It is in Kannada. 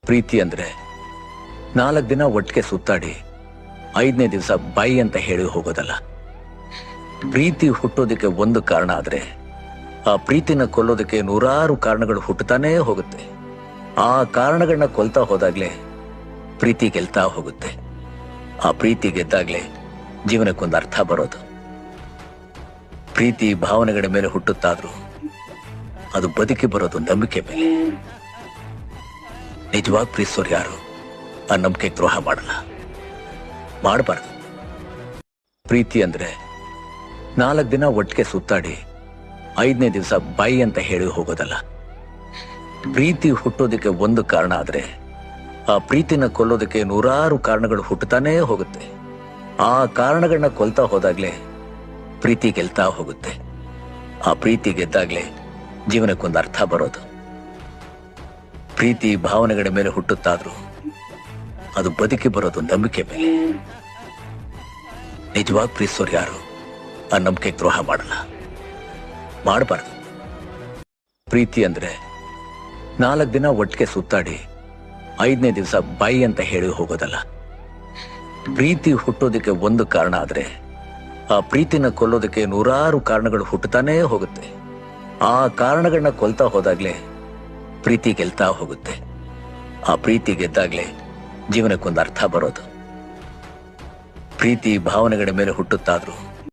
ಪ್ರೀತಿ ಅಂದ್ರೆ 4 ದಿನ ಒಟ್ಟಿಗೆ ಸುತ್ತಾಡಿ 5ನೇ ದಿವಸ ಬಾಯಿ ಅಂತ ಹೇಳಿ ಹೋಗೋದಲ್ಲ. ಪ್ರೀತಿ ಹುಟ್ಟೋದಕ್ಕೆ ಒಂದು ಕಾರಣ ಆದ್ರೆ ಆ ಪ್ರೀತಿನ ಕೊಲ್ಲೋದಕ್ಕೆ ನೂರಾರು ಕಾರಣಗಳು ಹುಟ್ಟುತ್ತಾನೇ ಹೋಗುತ್ತೆ. ಆ ಕಾರಣಗಳನ್ನ ಕೊಲ್ತಾ ಹೋದಾಗ್ಲೇ ಪ್ರೀತಿ ಗೆಲ್ತಾ ಹೋಗುತ್ತೆ. ಆ ಪ್ರೀತಿ ಗೆದ್ದಾಗ್ಲೇ ಜೀವನಕ್ಕೊಂದು ಅರ್ಥ ಬರೋದು. ಪ್ರೀತಿ ಭಾವನೆಗಳ ಮೇಲೆ ಹುಟ್ಟುತ್ತಾದ್ರೂ ಅದು ಬದುಕಿ ಬರೋದು ನಂಬಿಕೆ ಮೇಲೆ. ನಿಜವಾಗಿ ಪ್ರೀತಿಸೋರು ಯಾರು ಆ ನಂಬಿಕೆಗೆ ದ್ರೋಹ ಮಾಡಲ್ಲ, ಮಾಡಬಾರ್ದು. ಪ್ರೀತಿ ಅಂದ್ರೆ 4 ದಿನ ಒಟ್ಟಿಗೆ ಸುತ್ತಾಡಿ 5ನೇ ದಿವಸ ಬಾಯಿ ಅಂತ ಹೇಳಿ ಹೋಗೋದಲ್ಲ. ಪ್ರೀತಿ ಹುಟ್ಟೋದಕ್ಕೆ ಒಂದು ಕಾರಣ ಆದ್ರೆ ಆ ಪ್ರೀತಿನ ಕೊಲ್ಲೋದಕ್ಕೆ ನೂರಾರು ಕಾರಣಗಳು ಹುಟ್ಟುತ್ತಾನೇ ಹೋಗುತ್ತೆ. ಆ ಕಾರಣಗಳನ್ನ ಕೊಲ್ತಾ ಹೋದಾಗ್ಲೇ ಪ್ರೀತಿ ಗೆಲ್ತಾ ಹೋಗುತ್ತೆ. ಆ ಪ್ರೀತಿ ಗೆದ್ದಾಗ್ಲೇ ಜೀವನಕ್ಕೊಂದು ಅರ್ಥ ಬರೋದು. ಪ್ರೀತಿ ಭಾವನೆಗಳ ಮೇಲೆ ಹುಟ್ಟುತ್ತಾದ್ರೂ ಅದು ಬದುಕಿ ಬರೋದು ನಂಬಿಕೆ ಮೇಲೆ. ನಿಜವಾಗಿ ಪ್ರೀತಿಸೋರು ಯಾರು ಆ ನಂಬಿಕೆಗೆ ದ್ರೋಹ ಮಾಡಲ್ಲ, ಮಾಡಬಾರ್ದು. ಪ್ರೀತಿ ಅಂದ್ರೆ 4 ದಿನ ಒಟ್ಟಿಗೆ ಸುತ್ತಾಡಿ 5ನೇ ದಿವಸ ಬಾಯಿ ಅಂತ ಹೇಳಿ ಹೋಗೋದಲ್ಲ. ಪ್ರೀತಿ ಹುಟ್ಟೋದಕ್ಕೆ ಒಂದು ಕಾರಣ ಆದ್ರೆ ಆ ಪ್ರೀತಿನ ಕೊಲ್ಲೋದಕ್ಕೆ ನೂರಾರು ಕಾರಣಗಳು ಹುಟ್ಟುತ್ತಾನೇ ಹೋಗುತ್ತೆ. ಆ ಕಾರಣಗಳನ್ನ ಕೊಲ್ತಾ ಹೋದಾಗ್ಲೇ ಪ್ರೀತಿ ಗೆಲ್ತಾ ಹೋಗುತ್ತೆ. ಆ ಪ್ರೀತಿ ಗೆದ್ದಾಗ್ಲೇ ಜೀವನಕ್ಕೊಂದು ಅರ್ಥ ಬರೋದು. ಪ್ರೀತಿ ಭಾವನೆಗಳ ಮೇಲೆ ಹುಟ್ಟುತ್ತಾದ್ರೂ